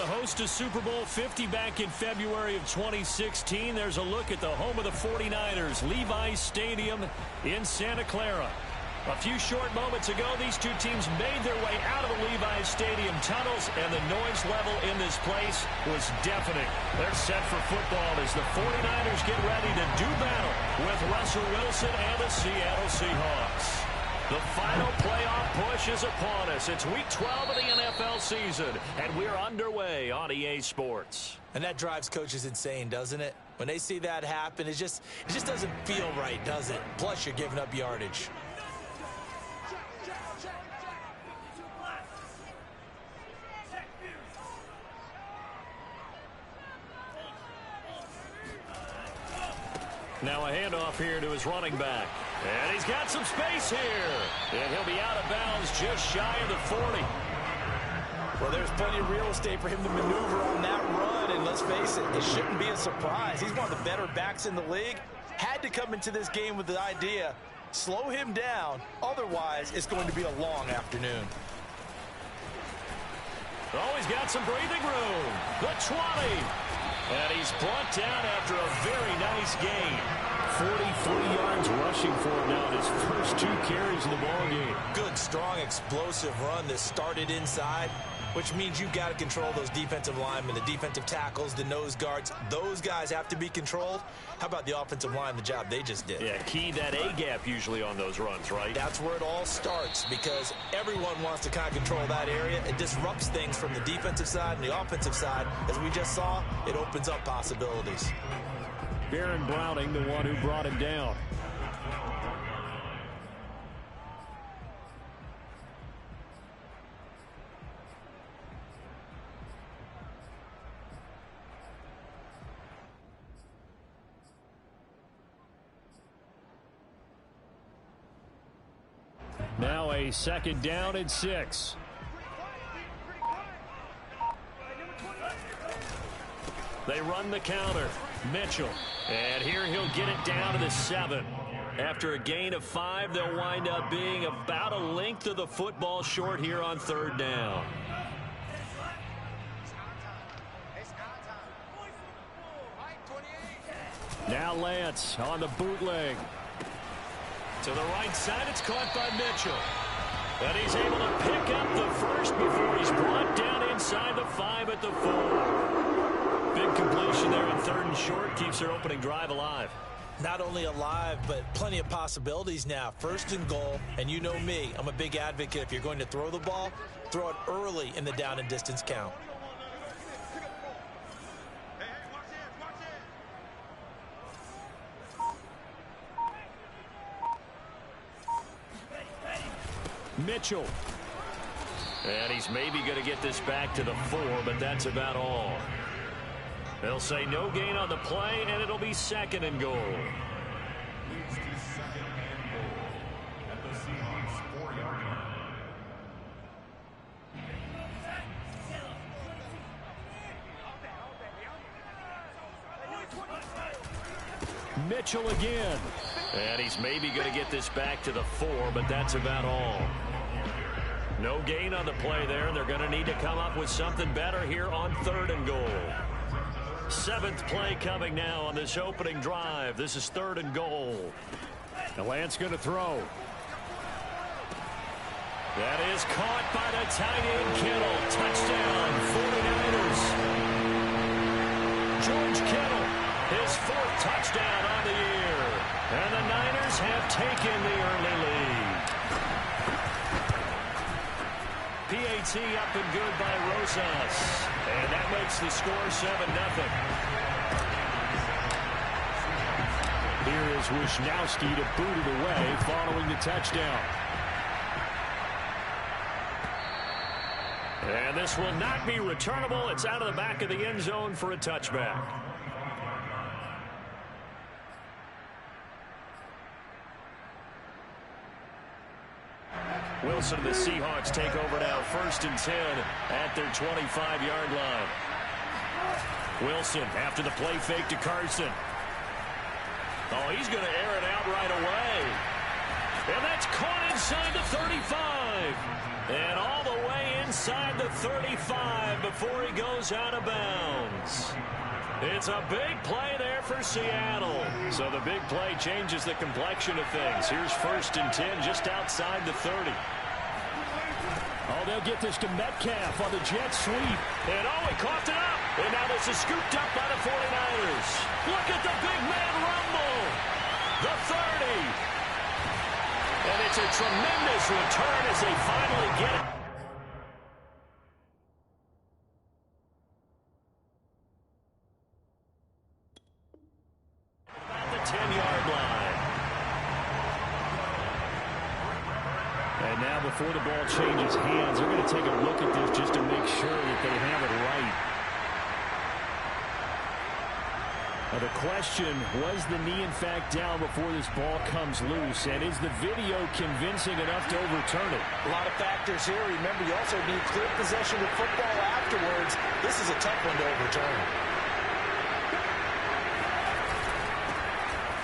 the host of Super Bowl 50 back in February of 2016. There's a look at the home of the 49ers, Levi's Stadium in Santa Clara. A few short moments ago, these two teams made their way out of the Levi's Stadium tunnels, and the noise level in this place was deafening. They're set for football as the 49ers get ready to do battle with Russell Wilson and the Seattle Seahawks. The final playoff push is upon us. It's week 12 of the NFL season, and we're underway on EA Sports. And that drives coaches insane, doesn't it? When they see that happen, it just doesn't feel right, does it? Plus, you're giving up yardage. Now a handoff here to his running back. And he's got some space here. And he'll be out of bounds just shy of the 40. Well, there's plenty of real estate for him to maneuver on that run. And let's face it, it shouldn't be a surprise. He's one of the better backs in the league. Had to come into this game with the idea, slow him down. Otherwise, it's going to be a long afternoon. Oh, he's got some breathing room. The 20. And he's brought down after a very nice gain. 43 yards rushing for him now in his first 2 carries of the ball game. Good, strong, explosive run that started inside, which means you've got to control those defensive linemen, the defensive tackles, the nose guards. Those guys have to be controlled. How about the offensive line, the job they just did? Yeah, key that A-gap usually on those runs, right? That's where it all starts because everyone wants to kind of control that area. It disrupts things from the defensive side and the offensive side. As we just saw, it opens up possibilities. Baron Browning, the one who brought him down. Now a second down and 6. They run the counter. Mitchell. And here he'll get it down to the 7. After a gain of 5, they'll wind up being about a length of the football short here on 3rd down. Now Lance on the bootleg. To the right side, it's caught by Mitchell. And he's able to pick up the first before he's brought down inside the 5 at the 4. Big completion there on 3rd and short. Keeps their opening drive alive. Not only alive, but plenty of possibilities now. 1st and goal, and you know me. I'm a big advocate. If you're going to throw the ball, throw it early in the down and distance count. Mitchell. And he's maybe going to get this back to the 4, but that's about all. They'll say no gain on the play, and it'll be 2nd and goal. Mitchell again. And he's maybe going to get this back to the 4, but that's about all. No gain on the play there, and they're going to need to come up with something better here on 3rd and goal. 7th play coming now on this opening drive. This is 3rd and goal. And Lance going to throw. That is caught by the tight end Kittle. Touchdown, 49ers. George Kittle, his 4th touchdown on the year. And the Niners have taken the early lead. PAT up and good by Rosas. And that makes the score 7-0. Here is Wisnowski to boot it away following the touchdown. And this will not be returnable. It's out of the back of the end zone for a touchback. Wilson and the Seahawks take over now. 1st and 10 at their 25-yard line. Wilson after the play fake to Carson. Oh, he's going to air it out right away. And that's caught inside the 35. And all the way inside the 35 before he goes out of bounds. It's a big play there for Seattle. So the big play changes the complexion of things. Here's 1st and 10 just outside the 30. Oh, they'll get this to Metcalf on the jet sweep. And oh, he coughed it up. And now this is scooped up by the 49ers. Look at the big man rumble. The 30. And it's a tremendous return as they finally get it. About the 10-yard line. And now before the ball changes hands, they're going to take a look at this just to make sure that they have it right. Now the question, was the knee in fact down before this ball comes loose? And is the video convincing enough to overturn it? A lot of factors here. Remember, you also need clear possession with football afterwards. This is a tough one to overturn.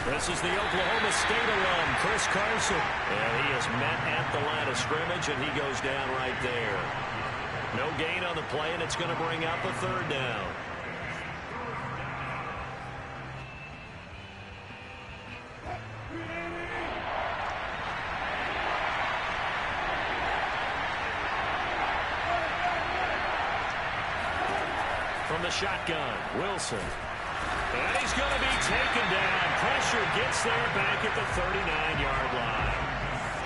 This is the Oklahoma State alum, Chris Carson. And he is met at the line of scrimmage, and he goes down right there. No gain on the play, and it's going to bring up a 3rd down. From the shotgun, Wilson. And he's going to be taken down. Pressure gets there back at the 39-yard line.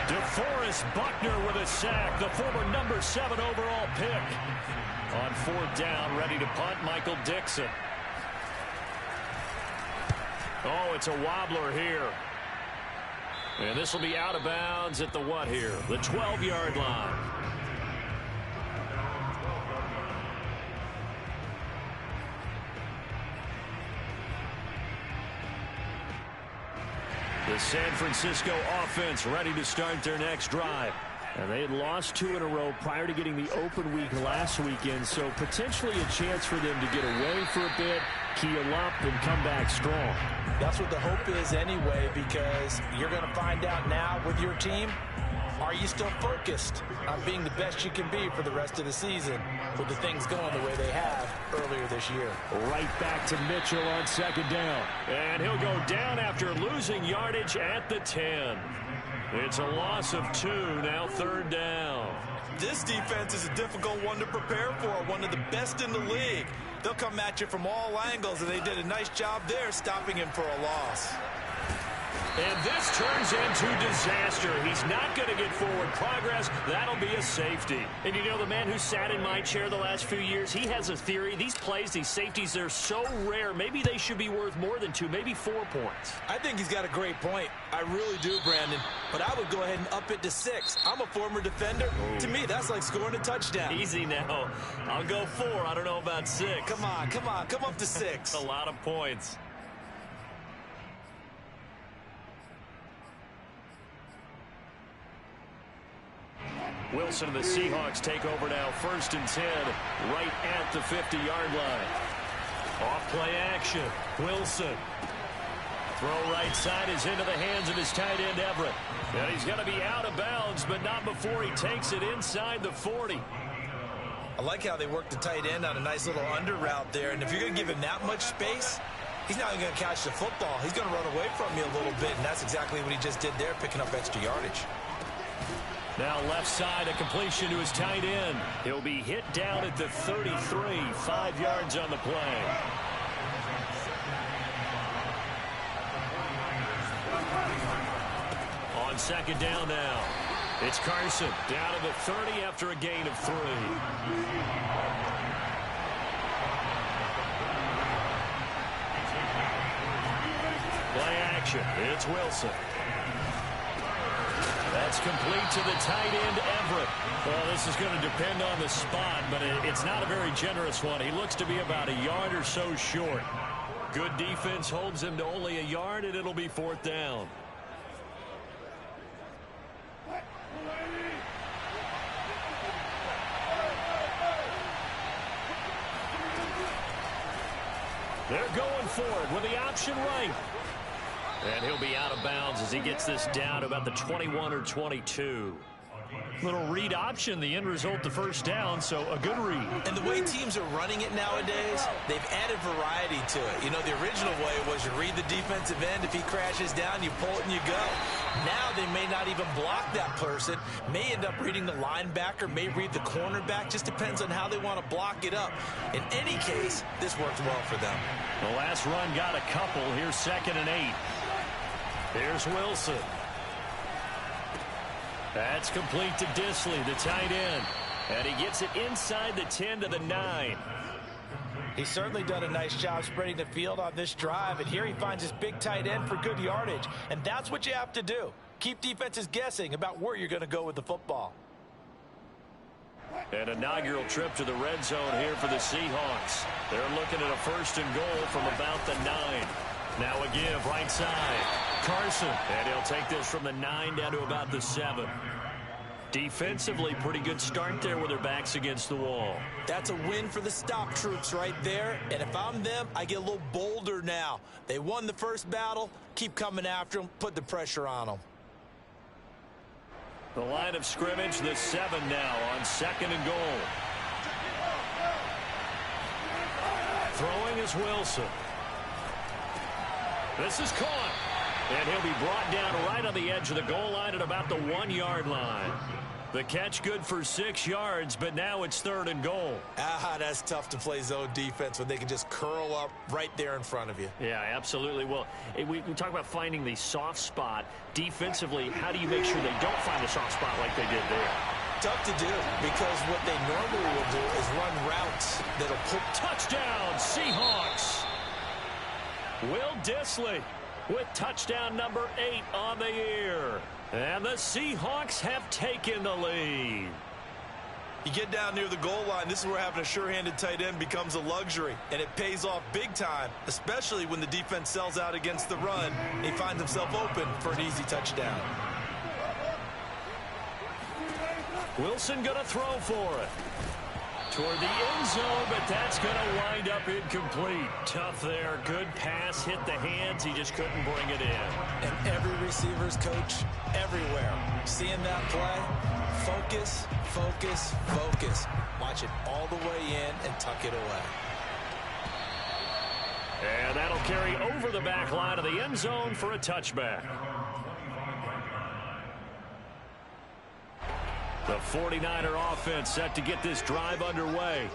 DeForest Buckner with a sack, the former number 7 overall pick. On 4th down, ready to punt, Michael Dixon. Oh, it's a wobbler here. And this will be out of bounds at the what here? The 12-yard line. The San Francisco offense ready to start their next drive. And they had lost 2 in a row prior to getting the open week last weekend, so potentially a chance for them to get away for a bit, keel up, and come back strong. That's what the hope is anyway, because you're going to find out now with your team, are you still focused on being the best you can be for the rest of the season with the things going the way they have earlier this year? Right back to Mitchell on 2nd down. And he'll go down after losing yardage at the 10. It's a loss of 2, now 3rd down. This defense is a difficult one to prepare for, one of the best in the league. They'll come at you from all angles, and they did a nice job there stopping him for a loss. And this turns into disaster. He's not going to get forward progress. That'll be a safety. And you know, the man who sat in my chair the last few years, he has a theory. These plays, these safeties, they're so rare. Maybe they should be worth more than 2, maybe 4 points. I think he's got a great point. I really do, Brandon. But I would go ahead and up it to 6. I'm a former defender. Ooh. To me, that's like scoring a touchdown. Easy now. I'll go 4. I don't know about 6. Come on. Come up to 6. A lot of points. Wilson and the Seahawks take over now. 1st and 10, right at the 50-yard line. Off play action. Wilson. Throw right side is into the hands of his tight end, Everett. And he's going to be out of bounds, but not before he takes it inside the 40. I like how they work the tight end on a nice little under route there. And if you're going to give him that much space, he's not even going to catch the football. He's going to run away from you a little bit, and that's exactly what he just did there, picking up extra yardage. Now left side, a completion to his tight end. He'll be hit down at the 33, 5 yards on the play. On 2nd down now. It's Carson down to the 30 after a gain of 3. Play action. It's Wilson. That's complete to the tight end, Everett. Well, this is going to depend on the spot, but it's not a very generous one. He looks to be about a yard or so short. Good defense holds him to only a yard, and it'll be 4th down. They're going forward with the option right. And he'll be out of bounds as he gets this down to about the 21 or 22. Little read option, the end result, the first down, so a good read. And the way teams are running it nowadays, they've added variety to it. You know, the original way was you read the defensive end. If he crashes down, you pull it and you go. Now they may not even block that person, may end up reading the linebacker, may read the cornerback. Just depends on how they want to block it up. In any case, this worked well for them. The last run got a couple. Here's 2nd and 8. Here's Wilson. That's complete to Disley, the tight end. And he gets it inside the 10 to the 9. He's certainly done a nice job spreading the field on this drive. And here he finds his big tight end for good yardage. And that's what you have to do. Keep defenses guessing about where you're going to go with the football. An inaugural trip to the red zone here for the Seahawks. They're looking at a 1st and goal from about the 9. Now a give right side. Carson. And he'll take this from the 9 down to about the 7. Defensively, pretty good start there with their backs against the wall. That's a win for the stop troops right there. And if I'm them, I get a little bolder now. They won the first battle. Keep coming after them. Put the pressure on them. The line of scrimmage, the 7 now on 2nd and goal. Throwing is Wilson. This is caught. And he'll be brought down right on the edge of the goal line at about the 1-yard line. The catch good for 6 yards, but now it's 3rd and goal. That's tough to play zone defense when they can just curl up right there in front of you. Yeah, absolutely. Well, we talk about finding the soft spot. Defensively, how do you make sure they don't find the soft spot like they did there? Tough to do, because what they normally will do is run routes that'll put... Touchdown, Seahawks! Will Disley with touchdown number 8 on the year. And the Seahawks have taken the lead. You get down near the goal line, this is where having a sure-handed tight end becomes a luxury. And it pays off big time, especially when the defense sells out against the run. He finds himself open for an easy touchdown. Wilson going to throw for it. Toward the end zone, but that's going to wind up incomplete. Tough there. Good pass. Hit the hands. He just couldn't bring it in. And every receiver's coach everywhere. Seeing that play, focus, focus, focus. Watch it all the way in and tuck it away. And that'll carry over the back line of the end zone for a touchback. The 49er offense set to get this drive underway.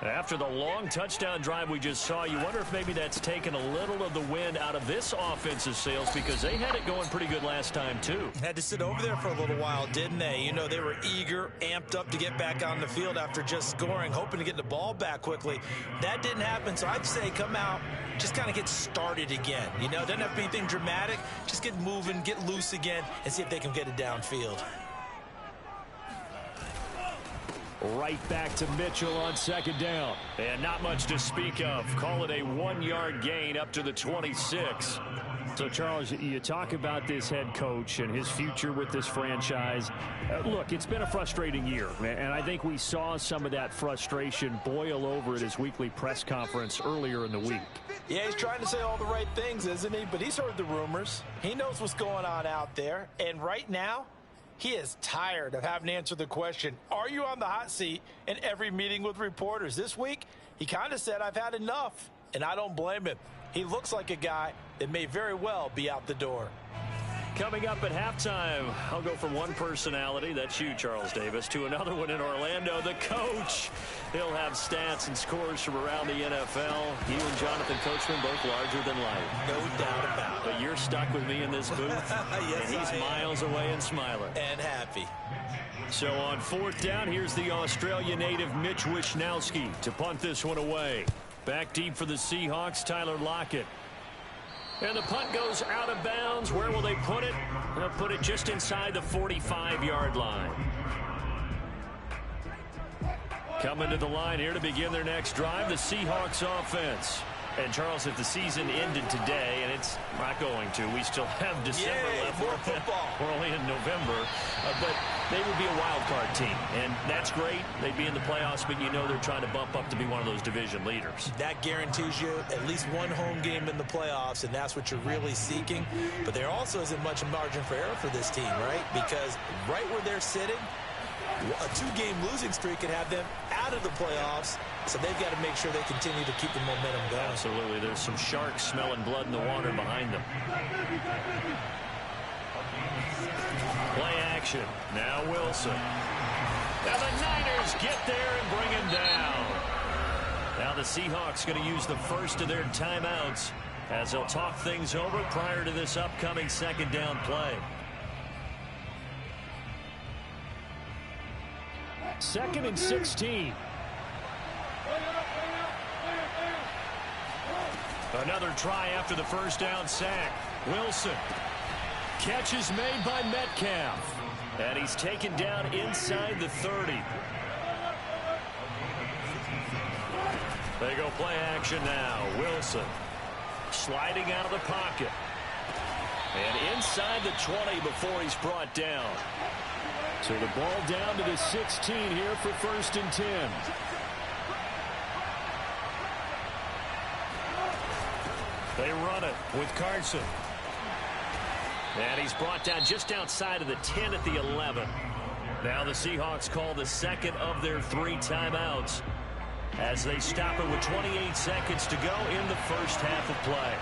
After the long touchdown drive we just saw, you wonder if maybe that's taken a little of the wind out of this offensive sails, because they had it going pretty good last time, too. Had to sit over there for a little while, didn't they? You know, they were eager, amped up to get back on the field after just scoring, hoping to get the ball back quickly. That didn't happen, so I'd say come out, just kind of get started again. You know, doesn't have to be anything dramatic. Just get moving, get loose again, and see if they can get it downfield. Right back to Mitchell on 2nd down. And not much to speak of. Call it a 1-yard gain up to the 26. So, Charles, you talk about this head coach and his future with this franchise. Look, it's been a frustrating year, and I think we saw some of that frustration boil over at his weekly press conference earlier in the week. Yeah, he's trying to say all the right things, isn't he? But he's heard the rumors. He knows what's going on out there. And right now, he is tired of having to answer the question, are you on the hot seat, in every meeting with reporters. This week, he kind of said, I've had enough, and I don't blame him. He looks like a guy that may very well be out the door. Coming up at halftime, I'll go from one personality, that's you, Charles Davis, to another one in Orlando, the coach. He'll have stats and scores from around the NFL. You and Jonathan Coachman both larger than life. No doubt about it. But you're stuck with me in this booth, yes, and he's miles away and smiling. And happy. So on 4th down, here's the Australia native Mitch Wishnowsky to punt this one away. Back deep for the Seahawks, Tyler Lockett. And the punt goes out of bounds. Where will they put it? They'll put it just inside the 45-yard line. Coming to the line here to begin their next drive, the Seahawks offense. And, Charles, if the season ended today, and it's not going to, we still have December left. More football. We're only in November. But they would be a wild card team, and that's great. They'd be in the playoffs, but you know they're trying to bump up to be one of those division leaders. That Guarantees you at least one home game in the playoffs, and that's what you're really seeking. But there also isn't much margin for error for this team, right? Because right where they're sitting, A 2-game losing streak could have them out of the playoffs, so they've got to make sure they continue to keep the momentum going. Absolutely. There's some sharks smelling blood in the water behind them. Play action. Now Wilson. And the Niners get there and bring him down. Now the Seahawks going to use the first of their timeouts as they'll talk things over prior to this upcoming second down play. 2nd and 16. Another try after the first down sack. Wilson. Catch is made by Metcalf. And he's taken down inside the 30. They go play action now. Wilson sliding out of the pocket. And inside the 20 before he's brought down. So the ball down to the 16 here for 1st and 10. They run it with Carson. And he's brought down just outside of the 10 at the 11. Now the Seahawks call the second of their 3 timeouts as they stop it with 28 seconds to go in the first half of play.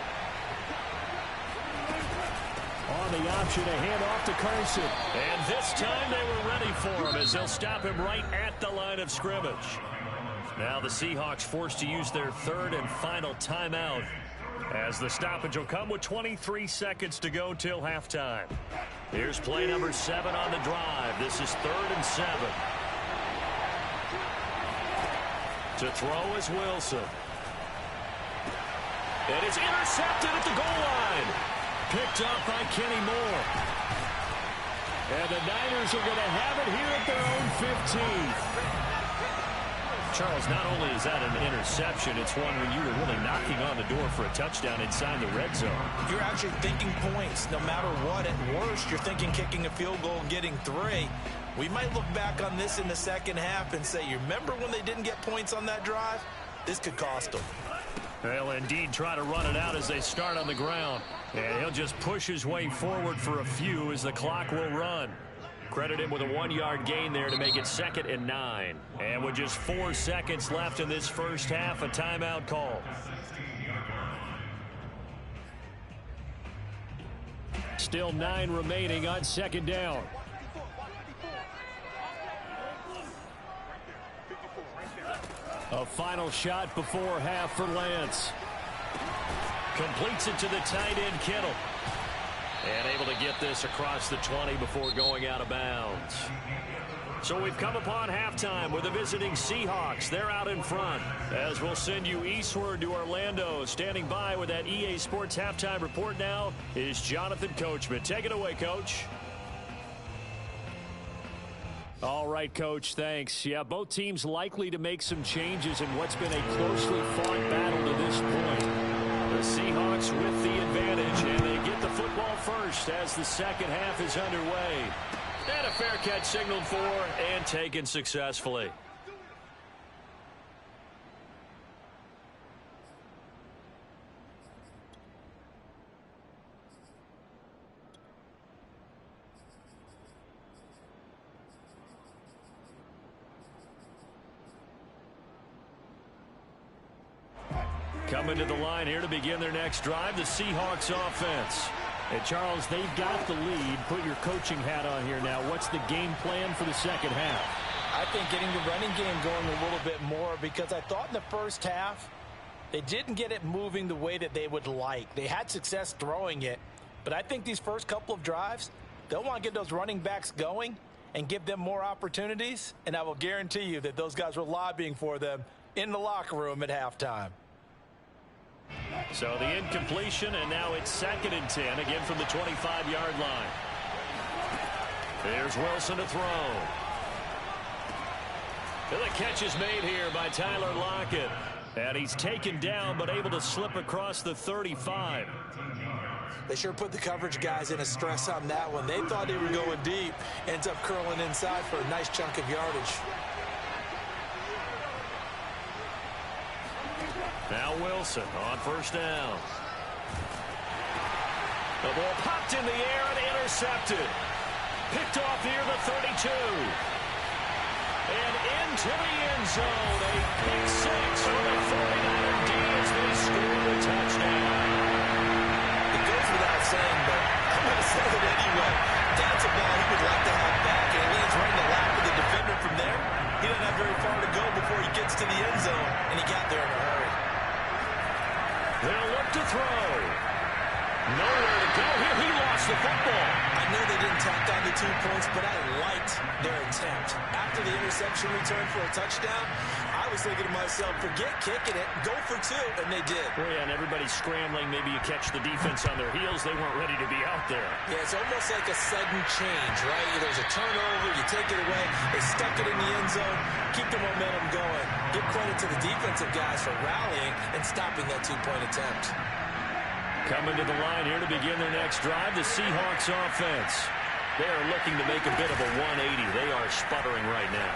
On the option, a handoff to Carson. And this time they were ready for him as they'll stop him right at the line of scrimmage. Now the Seahawks forced to use their 3rd and final timeout as the stoppage will come with 23 seconds to go till halftime. Here's play number 7 on the drive. This is 3rd and 7. To throw is Wilson. And it's intercepted at the goal line. Picked up by Kenny Moore. And the Niners are going to have it here at their own 15. Charles, not only is that an interception, it's one when you were really knocking on the door for a touchdown inside the red zone. You're actually thinking points no matter what. At worst, you're thinking kicking a field goal and getting 3. We might look back on this in the second half and say, you remember when they didn't get points on that drive? This could cost them. They'll indeed try to run it out as they start on the ground. And he'll just push his way forward for a few as the clock will run. Credit him with a 1-yard gain there to make it 2nd and 9. And with just 4 seconds left in this first half, a timeout call. Still 9 remaining on 2nd down. A final shot before half for Lance. Completes it to the tight end, Kittle. And able to get this across the 20 before going out of bounds. So we've come upon halftime with the visiting Seahawks. They're out in front as we'll send you eastward to Orlando. Standing by with that EA Sports halftime report now is Jonathan Coachman. Take it away, Coach. All right, Coach, thanks. Yeah, both teams likely to make some changes in what's been a closely fought battle to this point. The Seahawks with the advantage, and they get the football first as the second half is underway. And a fair catch signaled for and taken successfully. Coming to the line here to begin their next drive, the Seahawks offense. And Charles, they've got the lead. Put your coaching hat on here now. What's the game plan for the second half? I think getting the running game going a little bit more, because I thought in the first half they didn't get it moving the way that they would like. They had success throwing it, but I think these first couple of drives, they'll want to get those running backs going and give them more opportunities, and I will guarantee you that those guys were lobbying for them in the locker room at halftime. So the incompletion, and now it's 2nd and 10, again from the 25-yard line. There's Wilson to throw. And the catch is made here by Tyler Lockett. And he's taken down, but able to slip across the 35. They sure put the coverage guys in a stress on that one. They thought they were going deep. Ends up curling inside for a nice chunk of yardage. Now Wilson on first down. The ball popped in the air and intercepted. Picked off near the 32. And into the end zone. A pick six for the 49er D as they score the touchdown. It goes without saying, but I'm going to say it anyway. That's a ball he would like to have back, and it lands right in the lap of the defender from there. He doesn't have very far to go before he gets to the end zone, and he got there in a hurry. They'll look to throw. Nowhere to go. Here he lost the football. I know they didn't tack on the 2 points, but I liked their attempt. After the interception return for a touchdown, I was thinking to myself, forget kicking it, go for 2, and they did. Well, yeah, and everybody's scrambling. Maybe you catch the defense on their heels. They weren't ready to be out there. Yeah, it's almost like a sudden change, right? There's a turnover, you take it away, they stuck it in the end zone, keep the momentum going. Give credit to the defensive guys for rallying and stopping that 2-point attempt. Coming to the line here to begin their next drive, the Seahawks offense. They are looking to make a bit of a 180. They are sputtering right now.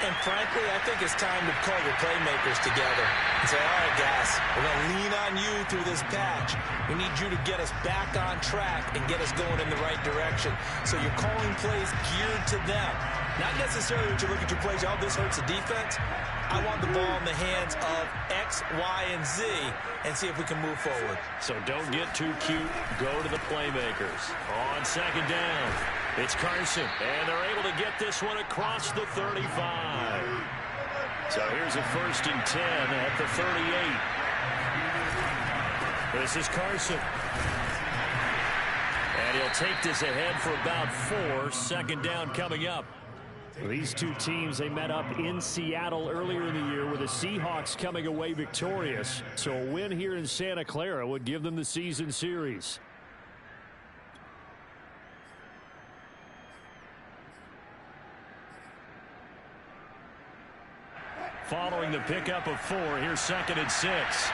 And frankly, I think it's time to call your playmakers together and say, all right, guys, we're going to lean on you through this patch. We need you to get us back on track and get us going in the right direction. So you're calling plays geared to them. Not necessarily that you look at your plays, oh, this hurts the defense. I want the ball in the hands of X, Y, and Z and see if we can move forward. So don't get too cute. Go to the playmakers. On second down, it's Carson. And they're able to get this one across the 35. So here's a 1st and 10 at the 38. This is Carson. And he'll take this ahead for about 4. Second down coming up. These two teams, they met up in Seattle earlier in the year with the Seahawks coming away victorious. So a win here in Santa Clara would give them the season series. Following the pickup of 4, here's 2nd and 6.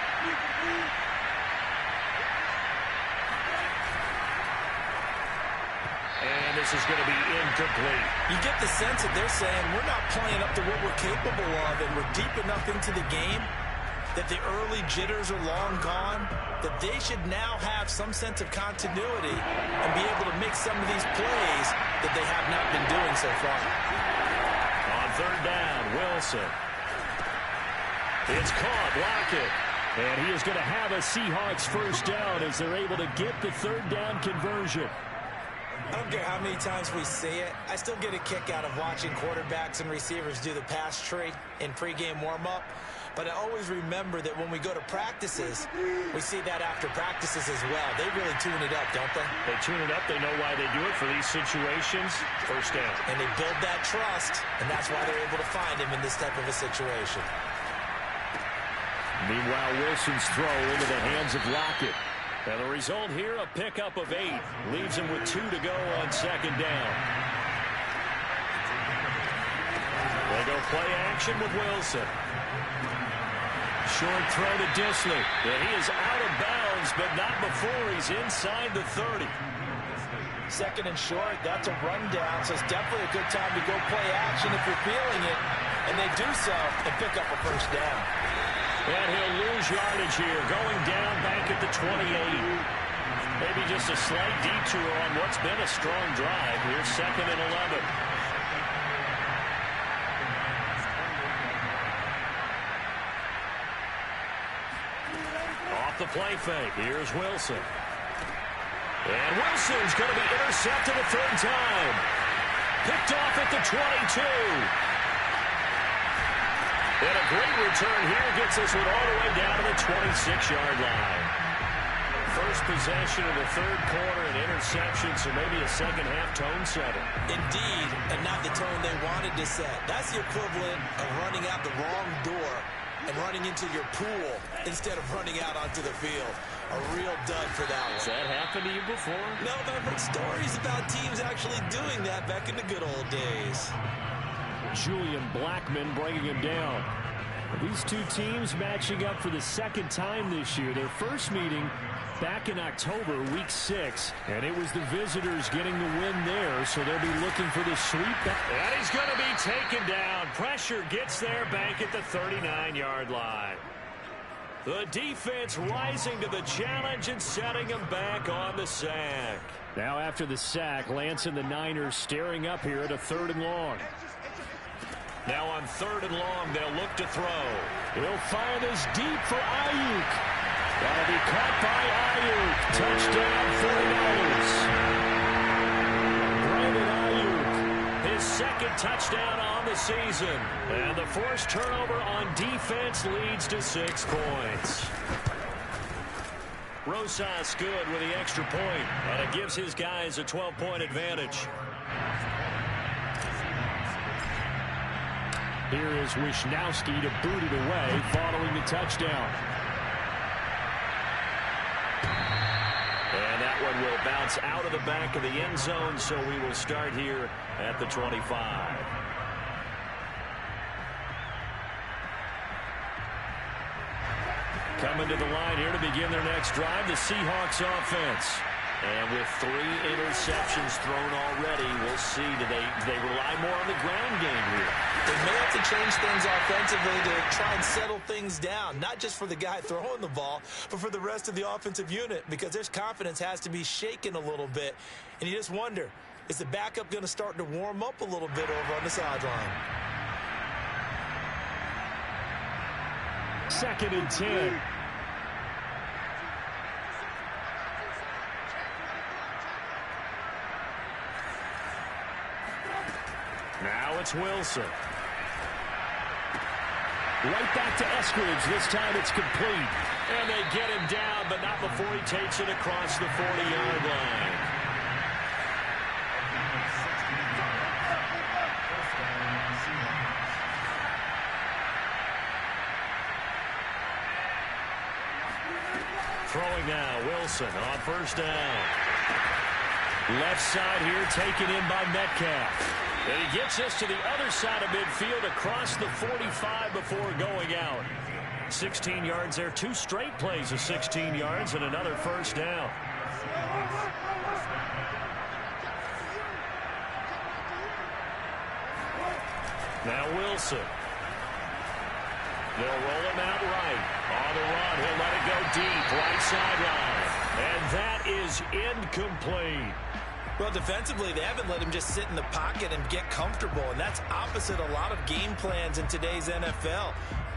And this is going to be incomplete. You get the sense that they're saying we're not playing up to what we're capable of, and we're deep enough into the game that the early jitters are long gone, that they should now have some sense of continuity and be able to make some of these plays that they have not been doing so far. On 3rd down, Wilson. It's caught, Lockett. And he is going to have a Seahawks 1st down as they're able to get the 3rd down conversion. I don't care how many times we see it. I still get a kick out of watching quarterbacks and receivers do the pass tree in pregame warm-up. But I always remember that when we go to practices, we see that after practices as well. They really tune it up, don't they? They tune it up. They know why they do it for these situations. 1st down. And they build that trust, and that's why they're able to find him in this type of a situation. Meanwhile, Wilson's throw into the hands of Lockett. And the result here, a pickup of 8. Leaves him with 2 to go on 2nd down. They go play action with Wilson. Short throw to Disley. And he is out of bounds, but not before he's inside the 30. 2nd and short, that's a rundown, so it's definitely a good time to go play action if you're feeling it. And they do so and pick up a 1st down. And he'll lose yardage here, going down back at the 28. Maybe just a slight detour on what's been a strong drive. Here's 2nd and 11. Off the play fake, here's Wilson. And Wilson's going to be intercepted a 3rd time. Picked off at the 22. And a great return here gets this one all the way down to the 26-yard line. First possession of the 3rd quarter, an interception, so maybe a second-half tone setter. Indeed, and not the tone they wanted to set. That's the equivalent of running out the wrong door and running into your pool instead of running out onto the field. A real dud for that one. Has that happened to you before? No, but I've heard stories about teams actually doing that back in the good old days. Julian Blackman bringing him down. These two teams matching up for the 2nd time this year. Their first meeting back in October, week 6, and it was the visitors getting the win there, so they'll be looking for the sweep. And he's going to be taken down. Pressure gets there back at the 39-yard line. The defense rising to the challenge and setting him back on the sack. Now after the sack, Lance and the Niners staring up here at a 3rd and long. Now on 3rd and long, they'll look to throw. He'll fire this deep for Ayuk. That'll be caught by Ayuk. Touchdown 49ers. Brandon Ayuk, his 2nd touchdown on the season. And the forced turnover on defense leads to 6 points. Rosas good with the extra point, and it gives his guys a 12-point advantage. Here is Wisnowski to boot it away following the touchdown. And that one will bounce out of the back of the end zone, so we will start here at the 25. Coming to the line here to begin their next drive, the Seahawks offense. And with 3 interceptions thrown already, we'll see. Do they rely more on the ground game here? They may have to change things offensively to try and settle things down, not just for the guy throwing the ball, but for the rest of the offensive unit, because their confidence has to be shaken a little bit. And you just wonder, is the backup going to start to warm up a little bit over on the sideline? 2nd and 10. Now it's Wilson. Right back to Eskridge. This time it's complete. And they get him down, but not before he takes it across the 40-yard line. Throwing now, Wilson on 1st down. Left side here taken in by Metcalf. And he gets us to the other side of midfield across the 45 before going out. 16 yards there. 2 straight plays of 16 yards and another 1st down. Now Wilson. They'll roll him out right. On the run, he'll let it go deep. Right sideline. And that is incomplete. Well, defensively, they haven't let him just sit in the pocket and get comfortable, and that's opposite a lot of game plans in today's NFL.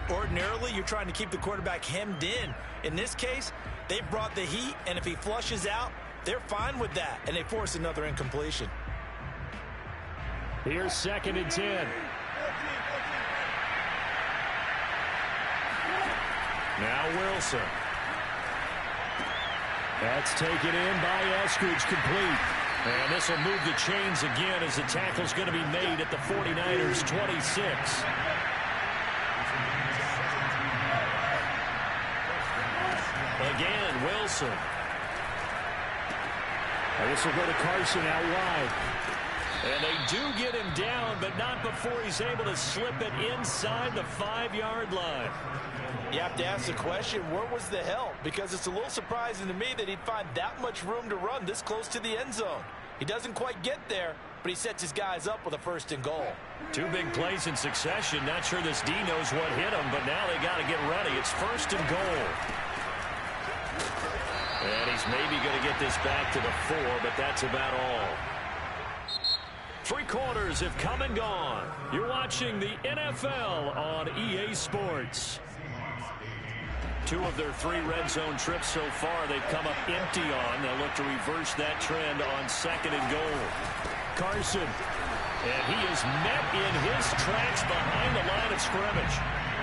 Ordinarily, you're trying to keep the quarterback hemmed in. In this case, they brought the heat, and if he flushes out, they're fine with that, and they force another incompletion. Here's 2nd and 10. Now Wilson. That's taken in by Eskridge, complete. And this will move the chains again as the tackle's going to be made at the 49ers 26. Again, Wilson. And this will go to Carson out wide. And they do get him down, but not before he's able to slip it inside the 5-yard line. You have to ask the question, where was the help? Because it's a little surprising to me that he'd find that much room to run this close to the end zone. He doesn't quite get there, but he sets his guys up with a 1st and goal. 2 big plays in succession. Not sure this D knows what hit him, but now they got to get ready. It's 1st and goal. And he's maybe going to get this back to the 4, but that's about all. 3 quarters have come and gone. You're watching the NFL on EA Sports. 2 of their 3 red zone trips so far they've come up empty on. They'll look to reverse that trend on 2nd and goal. Carson. And he is met in his tracks behind the line of scrimmage.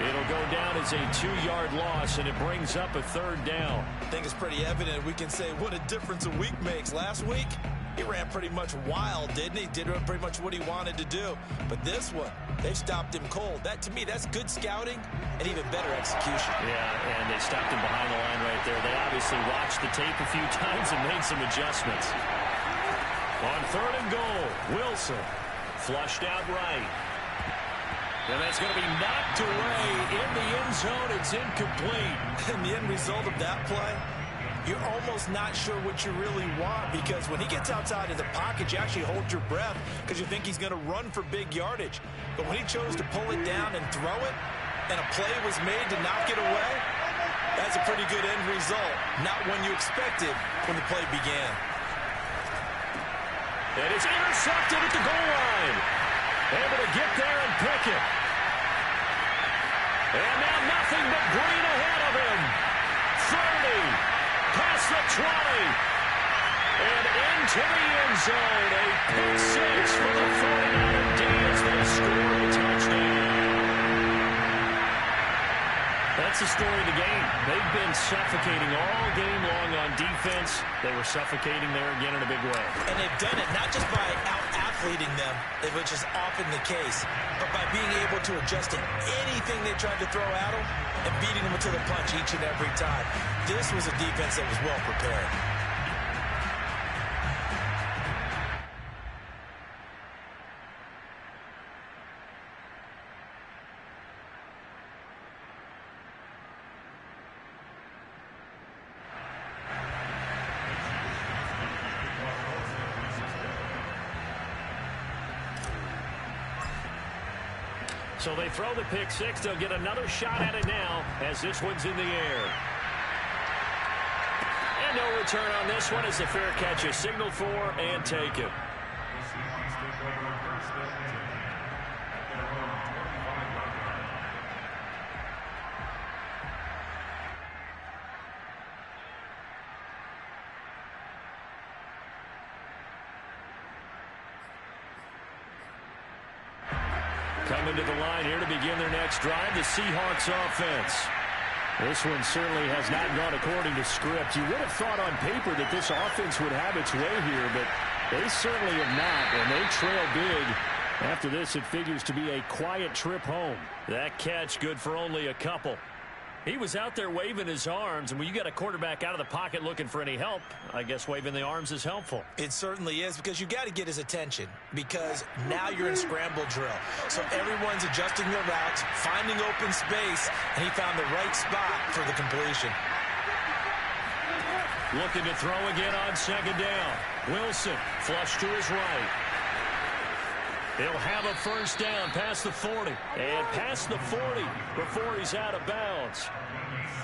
It'll go down as a 2-yard loss, and it brings up a 3rd down. I think it's pretty evident. We can say what a difference a week makes. Last week, he ran pretty much wild, didn't he? Did pretty much what he wanted to do. But this one, they stopped him cold. That, to me, that's good scouting and even better execution. Yeah, and they stopped him behind the line right there. They obviously watched the tape a few times and made some adjustments. On 3rd and goal, Wilson flushed out right. And that's going to be knocked away in the end zone. It's incomplete. And the end result of that play, you're almost not sure what you really want, because when he gets outside of the pocket, you actually hold your breath because you think he's going to run for big yardage. But when he chose to pull it down and throw it, and a play was made to knock it away, that's a pretty good end result. Not one you expected when the play began. And it's intercepted at the goal line. Able to get there and pick it. And now nothing but green ahead of him. 30. Past the 20. And into the end zone. A pick six for the 49er D as they score a touchdown. That's the story of the game. They've been suffocating all game long on defense. They were suffocating there again in a big way. And they've done it not just by out-athleting them, which is often the case, but by being able to adjust to anything they tried to throw at them and beating them to the punch each and every time. This was a defense that was well prepared. So they throw the pick six. They'll get another shot at it now as this one's in the air. And no return on this one as the fair catch is signaled for and taken. Coming to the line here to begin their next drive, the Seahawks offense. This one certainly has not gone according to script. You would have thought on paper that this offense would have its way here, but they certainly have not, and they trail big. After this, it figures to be a quiet trip home. That catch good for only a couple. He was out there waving his arms, and when you got a quarterback out of the pocket looking for any help, I guess waving the arms is helpful. It certainly is, because you got to get his attention, because now you're in scramble drill. So everyone's adjusting their routes, finding open space, and he found the right spot for the completion. Looking to throw again on second down. Wilson flush to his right. He'll have a first down past the 40. And past the 40 before he's out of bounds.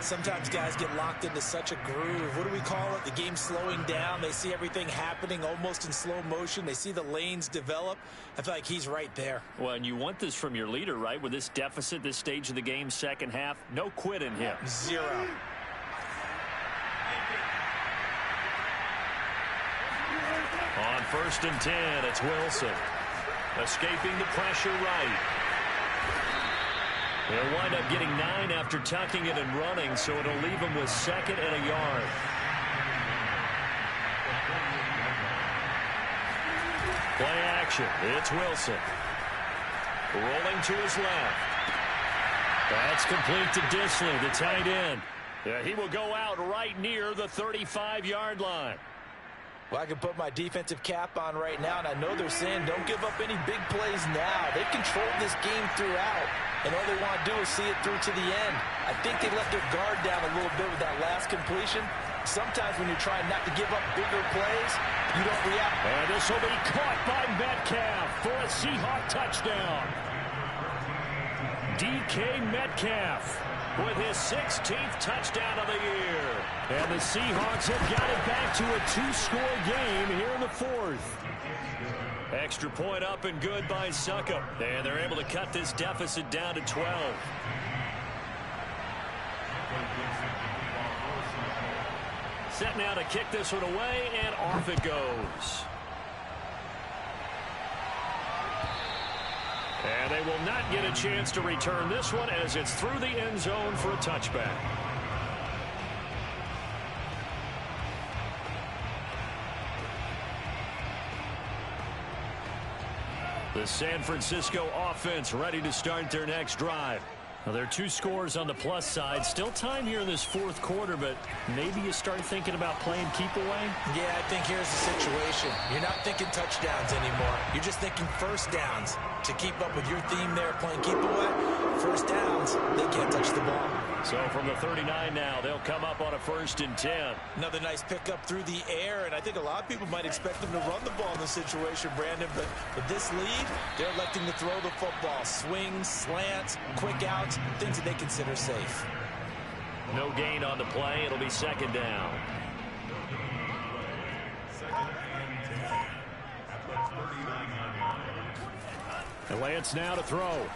Sometimes guys get locked into such a groove. What do we call it? The game slowing down. They see everything happening almost in slow motion. They see the lanes develop. I feel like he's right there. Well, and you want this from your leader, right? With this deficit, this stage of the game, second half, no quit in him. Zero. On 1st and 10, it's Wilson. Escaping the pressure right. They'll wind up getting 9 after tucking it and running, so it'll leave him with 2nd and a yard. Play action. It's Wilson. Rolling to his left. That's complete to Disley, the tight end. Yeah, he will go out right near the 35-yard line. Well, I can put my defensive cap on right now, and I know they're saying don't give up any big plays now. They've controlled this game throughout, and all they want to do is see it through to the end. I think they let their guard down a little bit with that last completion. Sometimes when you're trying not to give up bigger plays, you don't react. And this will be caught by Metcalf for a Seahawk touchdown. DK Metcalf with his 16th touchdown of the year. And the Seahawks have got it back to a 2-score game here in the 4th. Extra point up and good by Suckup. And they're able to cut this deficit down to 12. Set now to kick this one away, and off it goes. And they will not get a chance to return this one as it's through the end zone for a touchback. The San Francisco offense ready to start their next drive. Now, there are 2 scores on the plus side. Still time here in this 4th quarter, but maybe you start thinking about playing keep away? Yeah, I think here's the situation. You're not thinking touchdowns anymore. You're just thinking first downs. To keep up with your theme there, playing keep away, first downs, they can't touch the ball. So from the 39 now, they'll come up on a 1st and 10. Another nice pickup through the air, and I think a lot of people might expect them to run the ball in this situation, Brandon, but with this lead, they're electing to throw the football. Swings, slants, quick outs, things that they consider safe. No gain on the play. It'll be 2nd down. And Lance now to throw.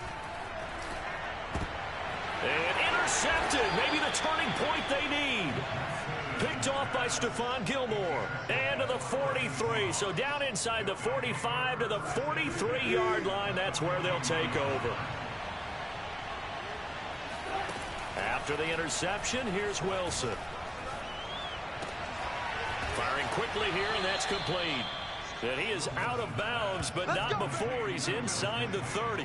And intercepted. Maybe the turning point they need. Picked off by Stephon Gilmore. And to the 43. So down inside the 45 to the 43-yard line. That's where they'll take over. After the interception, here's Wilson. Firing quickly here, and that's complete. And he is out of bounds, but not before he's inside the 30.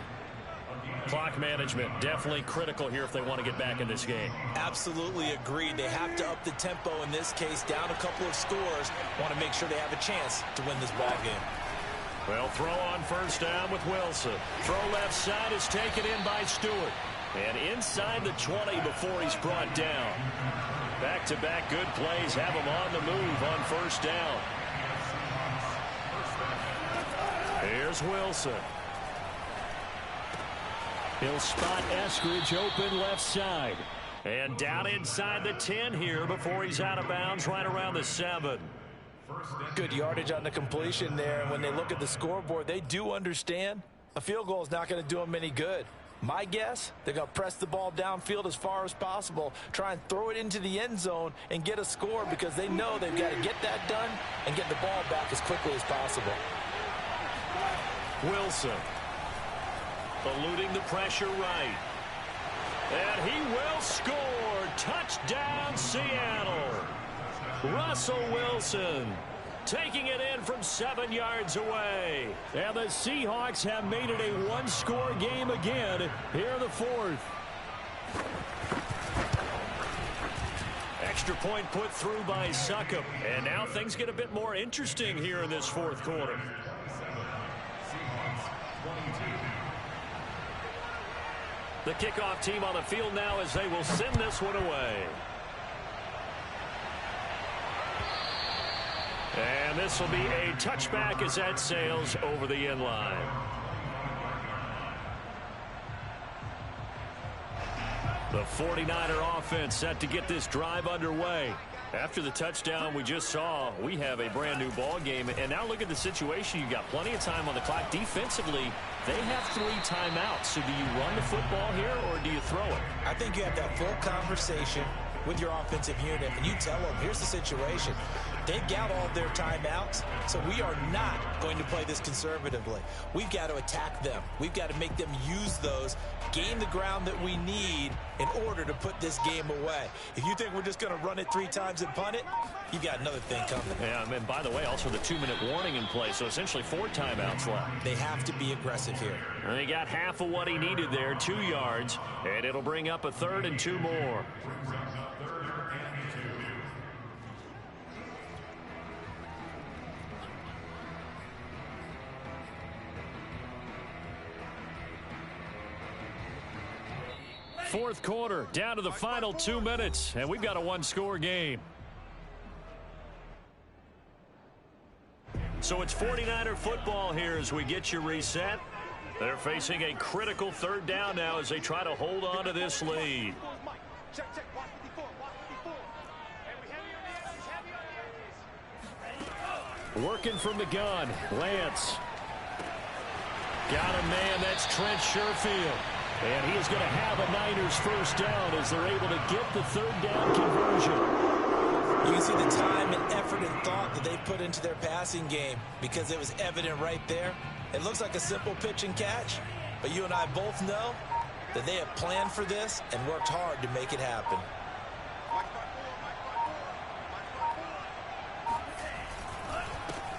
Clock management definitely critical here if they want to get back in this game. Absolutely agreed. They have to up the tempo in this case, down a couple of scores. Want to make sure they have a chance to win this ball game. Well, throw on first down with Wilson. Throw left side is taken in by Stewart. And inside the 20 before he's brought down. Back-to-back good plays have him on the move on first down. Here's Wilson. He'll spot Eskridge open left side. And down inside the 10 here before he's out of bounds right around the 7. Good yardage on the completion there. And when they look at the scoreboard, they do understand a field goal is not going to do them any good. My guess, they're going to press the ball downfield as far as possible, try and throw it into the end zone and get a score because they know they've got to get that done and get the ball back as quickly as possible. Wilson. Eluding the pressure right. And he will score. Touchdown, Seattle. Russell Wilson taking it in from 7 yards away. And the Seahawks have made it a one-score game again here in the 4th. Extra point put through by Succop. And now things get a bit more interesting here in this 4th quarter. The kickoff team on the field now as they will send this one away. And this will be a touchback as that sails over the end line. The 49er offense set to get this drive underway. After the touchdown we just saw, we have a brand new ball game. And now look at the situation. You've got plenty of time on the clock. Defensively, they have 3 timeouts. So do you run the football here or do you throw it? I think you have that full conversation with your offensive unit, and you tell them, here's the situation. They've got all of their timeouts, so we are not going to play this conservatively. We've got to attack them. We've got to make them use those, gain the ground that we need in order to put this game away. If you think we're just going to run it 3 times and punt it, you've got another thing coming. Yeah, and by the way, also the 2-minute warning in play, so essentially 4 timeouts left. They have to be aggressive here. And he got half of what he needed there, 2 yards, and it'll bring up a 3rd and 2 more. Fourth quarter, down to the final 2 minutes, and we've got a one-score game. So it's 49er football here as we get you reset. They're facing a critical 3rd down now as they try to hold on to this lead. Working from the gun, Lance. Got a man, that's Trent Sherfield. And he is going to have a Niners first down as they're able to get the 3rd down conversion. You can see the time and effort and thought that they put into their passing game because it was evident right there. It looks like a simple pitch and catch, but you and I both know that they have planned for this and worked hard to make it happen.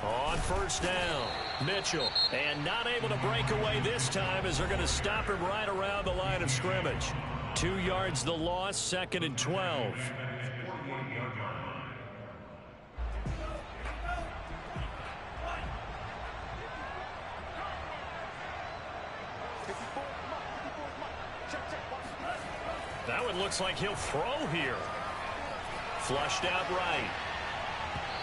On first down, Mitchell, and not able to break away this time as they're going to stop him right around the line of scrimmage. 2 yards the loss, 2nd and 12. That one looks like he'll throw here. Flushed out right.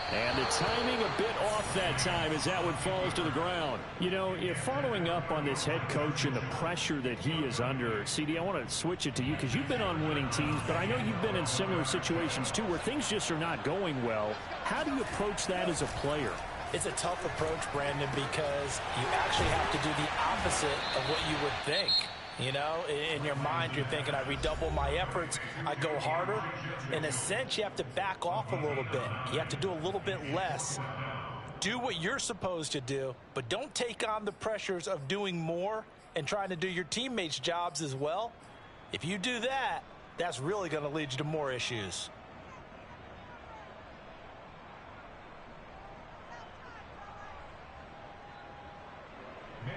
And the timing a bit off that time as that one falls to the ground. You know, if following up on this head coach and the pressure that he is under, CD, I want to switch it to you because you've been on winning teams, but I know you've been in similar situations too where things just are not going well. How do you approach that as a player? It's a tough approach, Brandon, because you actually have to do the opposite of what you would think. You know, in your mind, you're thinking, I redouble my efforts, I go harder. In a sense, you have to back off a little bit. You have to do a little bit less. Do what you're supposed to do, but don't take on the pressures of doing more and trying to do your teammates' jobs as well. If you do that, that's really going to lead you to more issues.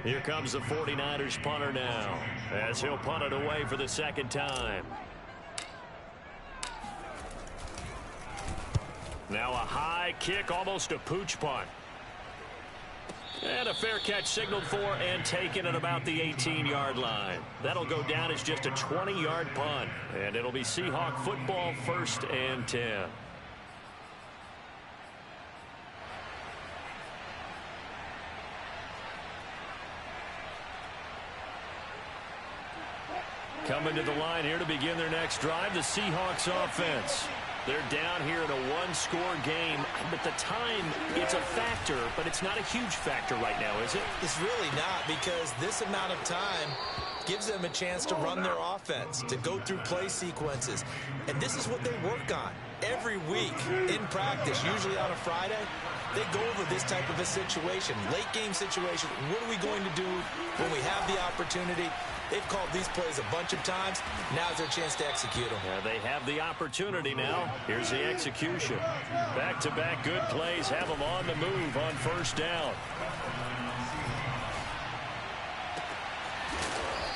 Here comes the 49ers punter now, as he'll punt it away for the second time. Now a high kick, almost a pooch punt. And a fair catch signaled for and taken at about the 18-yard line. That'll go down as just a 20-yard punt. And it'll be Seahawk football, 1st and 10. Coming to the line here to begin their next drive, the Seahawks offense. They're down here in a one-score game. But the time, it's a factor, but it's not a huge factor right now, is it? It's really not, because this amount of time gives them a chance to run their offense, to go through play sequences. And this is what they work on every week in practice, usually on a Friday. They go over this type of a situation, late game situation. What are we going to do when we have the opportunity? They've called these plays a bunch of times. Now's their chance to execute them. Yeah, they have the opportunity now. Here's the execution. Back-to-back good plays have them on the move on 1st down.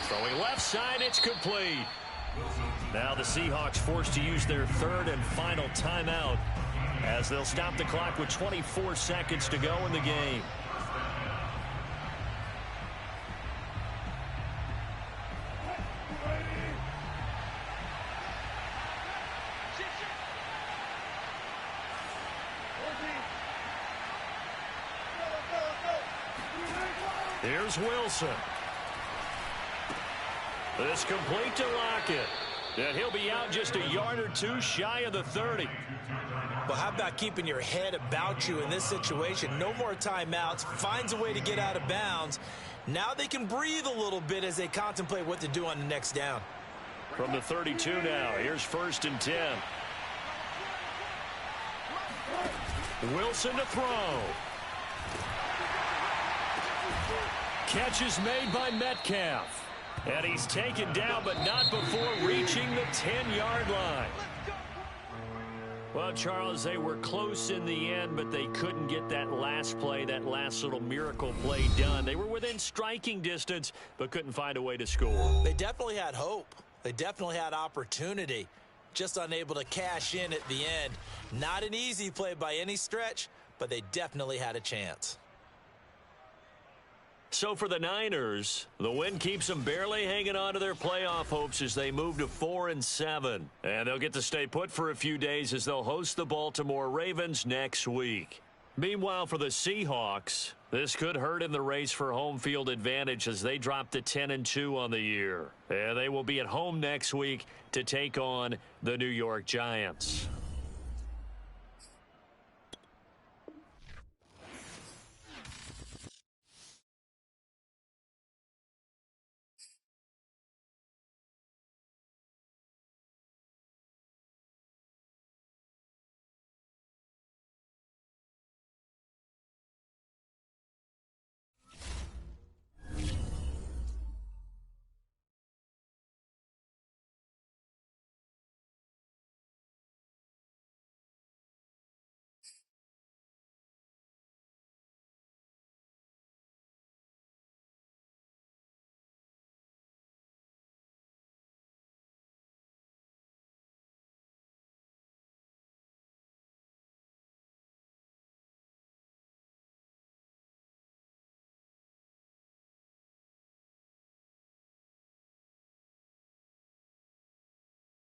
Throwing left side, it's complete. Now the Seahawks forced to use their 3rd and final timeout as they'll stop the clock with 24 seconds to go in the game. Here's Wilson. This complete to Lockett. And he'll be out just a yard or two shy of the 30. Well, how about keeping your head about you in this situation? No more timeouts. Finds a way to get out of bounds. Now they can breathe a little bit as they contemplate what to do on the next down. From the 32 now, here's 1st and 10. Wilson to throw. Catch is made by Metcalf. And he's taken down, but not before reaching the 10-yard line. Well, Charles, they were close in the end, but they couldn't get that last play, that last little miracle play done. They were within striking distance, but couldn't find a way to score. They definitely had hope. They definitely had opportunity. Just unable to cash in at the end. Not an easy play by any stretch, but they definitely had a chance. So for the Niners, the win keeps them barely hanging on to their playoff hopes as they move to 4-7. And they'll get to stay put for a few days as they'll host the Baltimore Ravens next week. Meanwhile, for the Seahawks, this could hurt in the race for home field advantage as they drop to 10-2 on the year. And they will be at home next week to take on the New York Giants.